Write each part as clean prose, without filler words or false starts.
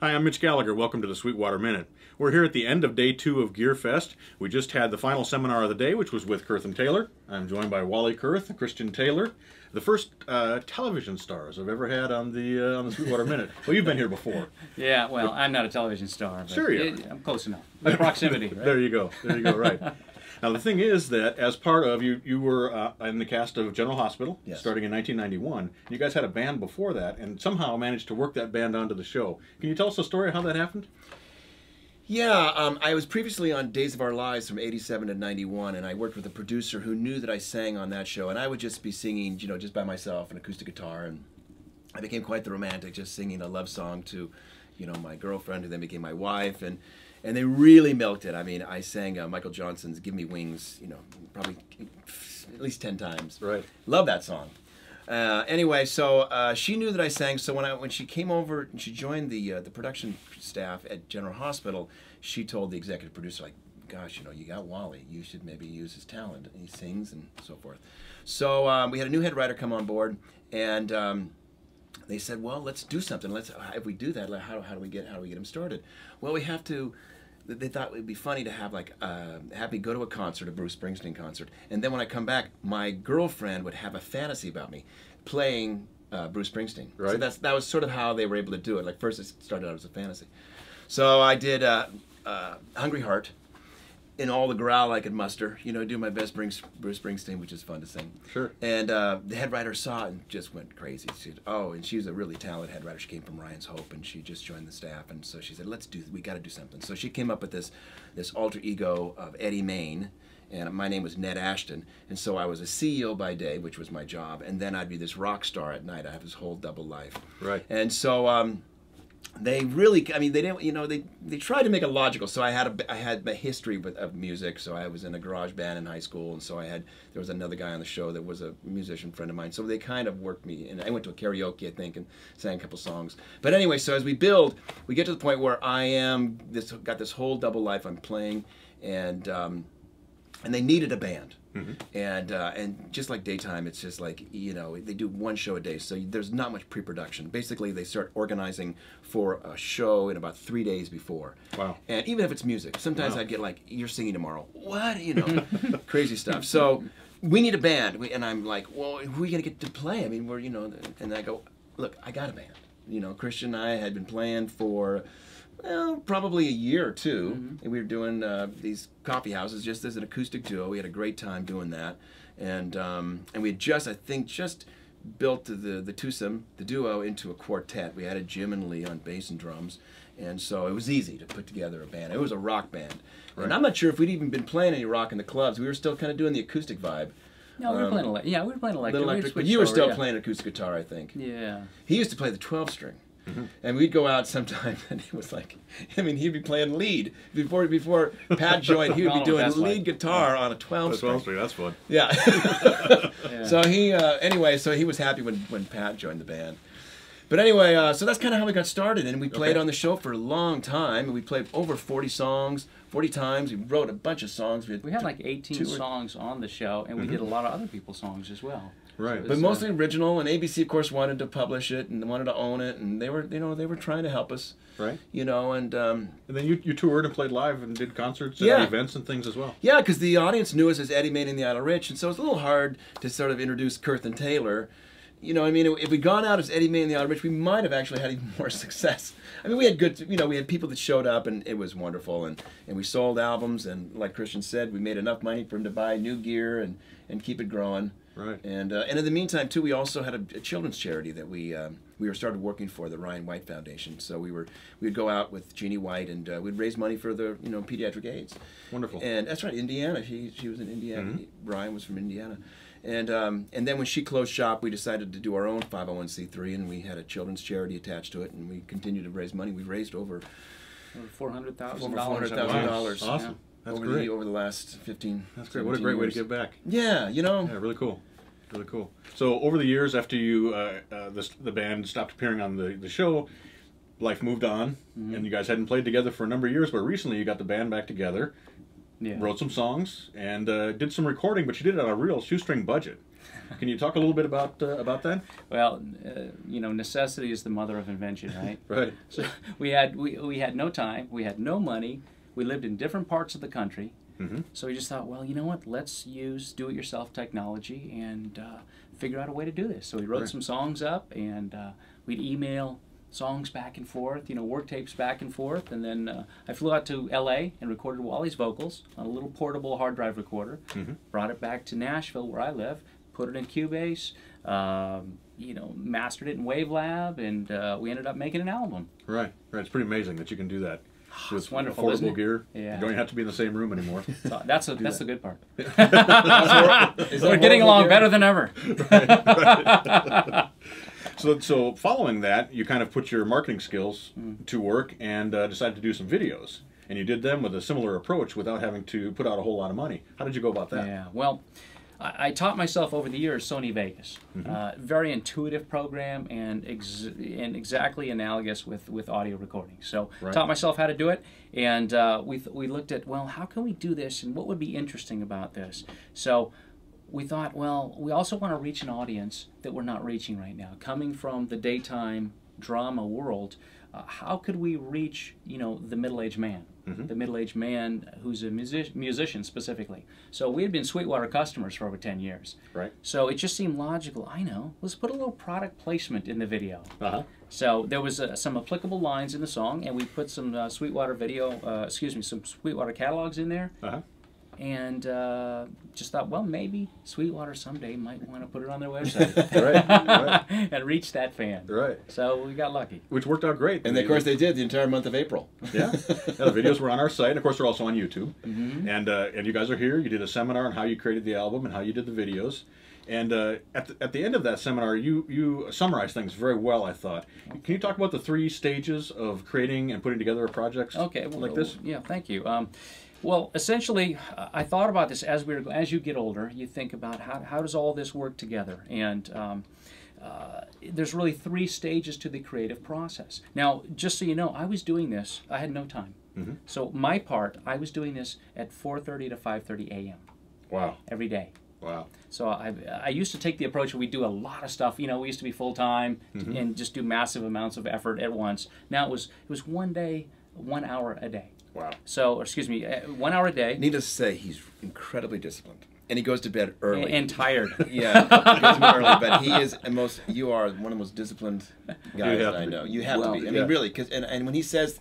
Hi, I'm Mitch Gallagher. Welcome to the Sweetwater Minute. We're here at the end of day 2 of GearFest. We just had the final seminar of the day, which was with Kurth Taylor. I'm joined by Wally Kurth and Christian Taylor, the first television stars I've ever had on the Sweetwater Minute. Well, you've been here before. Yeah, well, I'm not a television star. But sure you are. I'm close enough. The proximity, right? There you go. There you go, right. Now, the thing is that as part of, you were in the cast of General Hospital, yes, starting in 1991. You guys had a band before that and somehow managed to work that band onto the show. Can you tell us the story of how that happened? Yeah, I was previously on Days of Our Lives from 87 to 91, and I worked with a producer who knew that I sang on that show, and I would just be singing, you know, just by myself, an acoustic guitar, and I became quite the romantic, just singing a love song to, you know, my girlfriend, who then became my wife, and they really milked it. I mean, I sang Michael Johnson's "Give Me Wings," you know, probably at least 10 times. Right. Love that song. Anyway, so she knew that I sang. So when she came over and she joined the production staff at General Hospital, she told the executive producer, like, "Gosh, you know, you got Wally. You should maybe use his talent. He sings and so forth." So we had a new head writer come on board, and they said, "Well, let's do something. If we do that, how do we get him started?" Well, we have to. They thought it would be funny to have have me go to a concert, a Bruce Springsteen concert, and then when I come back, my girlfriend would have a fantasy about me playing Bruce Springsteen. Right. So that was sort of how they were able to do it. Like, first it started out as a fantasy. So I did Hungry Heart in all the growl I could muster. You know, do my best Bruce Springsteen, which is fun to sing. Sure. And the head writer saw it and just went crazy. She said, "Oh," and she's a really talented head writer. She came from Ryan's Hope, and she just joined the staff. And so she said, we got to do something. So she came up with this alter ego of Eddie Main, and my name was Ned Ashton. And so I was a CEO by day, which was my job, and then I'd be this rock star at night. I have this whole double life. Right. And so they really, I mean, they didn't, you know, they tried to make it logical. So I had a history of music. So I was in a garage band in high school, and so there was another guy on the show that was a musician friend of mine. So they kind of worked me, and I went to a karaoke, I think, and sang a couple songs. But anyway, so as we build, we get to the point where got this whole double life. I'm playing, and they needed a band. Mm-hmm. And just like daytime, it's just like, you know, they do one show a day, so there's not much pre-production. Basically, they start organizing for a show in about 3 days before. Wow. And even if it's music, sometimes Wow. I'd get like, "You're singing tomorrow." What? You know, crazy stuff. So we need a band, and I'm like, "Well, who are we gonna get to play?" I mean, we're, you know, and I go, "Look, I got a band." You know, Christian and I had been playing for, well, probably a year or two, mm-hmm. and we were doing these coffee houses just as an acoustic duo. We had a great time doing that, and we had just built the twosome, the duo, into a quartet. We had Jim and Lee on bass and drums, and so it was easy to put together a band. It was a rock band, right. And I'm not sure if we'd even been playing any rock in the clubs. We were still kind of doing the acoustic vibe. No, we were playing electric. Yeah, we were playing electric. But you were still playing acoustic guitar, I think. Yeah. He used to play the 12-string. Mm-hmm. And we'd go out sometime, and it was like, I mean, he'd be playing lead. Before Pat joined, he would be doing lead guitar on a 12-string. 12-string, that's fun. Yeah. Yeah. So he was happy when Pat joined the band. But anyway, so that's kind of how we got started, and we played on the show for a long time, and we played over 40 songs, 40 times. We wrote a bunch of songs. We had like 18 songs on the show, and we did a lot of other people's songs as well. Right. So but mostly original, and ABC, of course, wanted to publish it and wanted to own it, and they were trying to help us. Right. You know, and then you toured and played live and did concerts and events and things as well. Yeah, because the audience knew us as Eddie Main and the Idle Rich, and so it's a little hard to sort of introduce Kurth Taylor. You know, I mean, if we'd gone out as Eddie Main and the Idle Rich, we might have actually had even more success. I mean, we had we had people that showed up, and it was wonderful, and we sold albums, and like Christian said, we made enough money for him to buy new gear and keep it growing. Right. And in the meantime, too, we also had a children's charity that we were started working for, the Ryan White Foundation. So we'd go out with Jeannie White, and we'd raise money for the pediatric AIDS. Wonderful. And that's right, Indiana. She was in Indiana. Mm-hmm. Ryan was from Indiana. And then when she closed shop, we decided to do our own 501c3, and we had a children's charity attached to it, and we continued to raise money. We raised over $400,000. $400,000. Awesome. Yeah. That's great. Over the last 15. That's great. What a great way to give back. Yeah, you know. Yeah, really cool. Really cool. So over the years, after you the band stopped appearing on the show, life moved on, and you guys hadn't played together for a number of years. But recently, you got the band back together, wrote some songs, and did some recording. But you did it on a real shoestring budget. Can you talk a little bit about that? Well, necessity is the mother of invention, right? Right. So we had no time, we had no money, we lived in different parts of the country. So we just thought, well, you know what? Let's use do-it-yourself technology and figure out a way to do this. So we wrote some songs up, and we'd email songs back and forth, work tapes back and forth, and then I flew out to L.A. and recorded Wally's vocals on a little portable hard drive recorder, brought it back to Nashville where I live, put it in Cubase, mastered it in WaveLab, and we ended up making an album. Right. It's pretty amazing that you can do that with wonderful, affordable gear. Yeah. You don't even have to be in the same room anymore. So that's the good part. We're getting along better than ever. Right. So following that, you kind of put your marketing skills to work and decided to do some videos. And you did them with a similar approach without having to put out a whole lot of money. How did you go about that? Yeah, well, I taught myself over the years Sony Vegas. Very intuitive program and exactly analogous with audio recording. So taught myself how to do it, and we looked at, well, how can we do this and what would be interesting about this? So we thought, well, we also want to reach an audience that we're not reaching right now. Coming from the daytime drama world, how could we reach, the middle-aged man? The middle-aged man who's a musician specifically. So we had been Sweetwater customers for over 10 years. Right. So it just seemed logical. I know. Let's put a little product placement in the video. So there was some applicable lines in the song, and we put some Sweetwater some Sweetwater catalogs in there. And just thought, well, maybe Sweetwater someday might want to put it on their website. Right. And reach that fan. Right. So we got lucky. Which worked out great. And of course they did the entire month of April. Yeah. The videos were on our site, and of course they're also on YouTube. And you guys are here. You did a seminar on how you created the album and how you did the videos. And at the end of that seminar, you summarized things very well, I thought. Can you talk about the 3 stages of creating and putting together a project like this? Yeah, thank you. Well, essentially, I thought about this as you get older. You think about how does all this work together, and there's really 3 stages to the creative process. Now, just so you know, I was doing this. I had no time. So my part, I was doing this at 4:30 to 5:30 a.m. Wow. Every day. Wow. So I used to take the approach where we do a lot of stuff. We used to be full time and just do massive amounts of effort at once. Now it was one day, 1 hour a day. Wow. So, 1 hour a day. Needless to say, he's incredibly disciplined. And he goes to bed early. And tired. Yeah, he goes to bed early, but he is you are one of the most disciplined guys that I know. You have to be. I mean, really, and when he says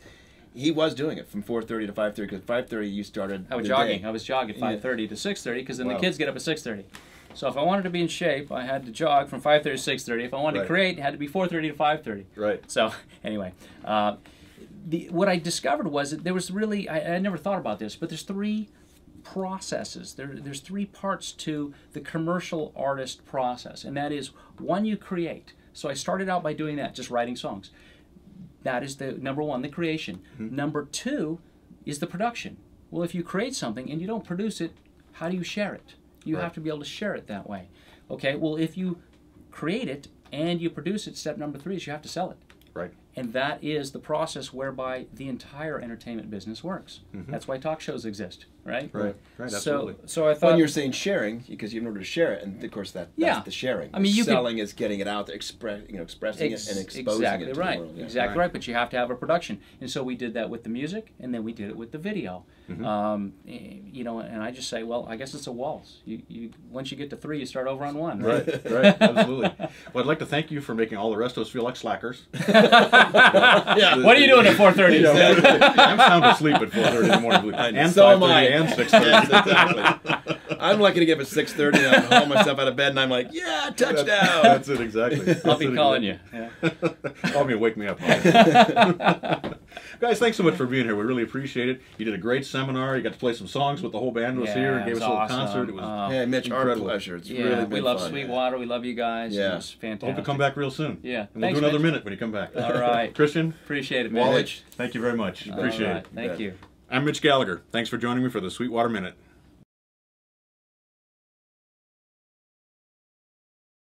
he was doing it from 4:30 to 5:30, because 5:30 you started I was jogging. I was jogging 5:30 to 6:30, because then the kids get up at 6:30. So if I wanted to be in shape, I had to jog from 5:30 to 6:30. If I wanted to create, it had to be 4:30 to 5:30. Right. So anyway, what I discovered was that there was really, I never thought about this, but there's 3 processes. There's 3 parts to the commercial artist process, and that is, 1, you create. So I started out by doing that, just writing songs. That is the number 1, the creation. Number 2 is the production. Well, if you create something and you don't produce it, how do you share it? You have to be able to share it that way. Okay, well, if you create it and you produce it, step number 3 is you have to sell it. Right. And that is the process whereby the entire entertainment business works. That's why talk shows exist, right? Right, absolutely. So I thought... When you're saying sharing, because in order to share it, and of course that's the sharing. I mean, selling is getting it out there, expressing it and exposing it to the world. Yeah. Exactly right, but you have to have a production. And so we did that with the music, and then we did it with the video. And I just say, well, I guess it's a waltz. Once you get to 3, you start over on 1. Right, absolutely. Well, I'd like to thank you for making all the rest of us feel like slackers. What are you doing at 4:30? I'm sound asleep at 4:30 in the morning. And so am 5:30 I. and 6:30. Yes, exactly. I'm lucky to get up at 6:30 and I haul myself out of bed and I'm like, yeah, touchdown. That's it, exactly. I'll be calling you. Yeah. Call me and wake me up. Guys, thanks so much for being here. We really appreciate it. You did a great seminar. You got to play some songs with the whole band was here and gave us a little concert. It was yeah, Mitch, incredible. our pleasure. It's really been we love fun. Sweetwater. We love you guys. Yeah. It was fantastic. Hope to come back real soon. Yeah. And we'll do another minute when you come back. All right. Christian. Appreciate it, man. Wally, thank you very much. Appreciate it. Thank you. I'm Mitch Gallagher. Thanks for joining me for the Sweetwater Minute.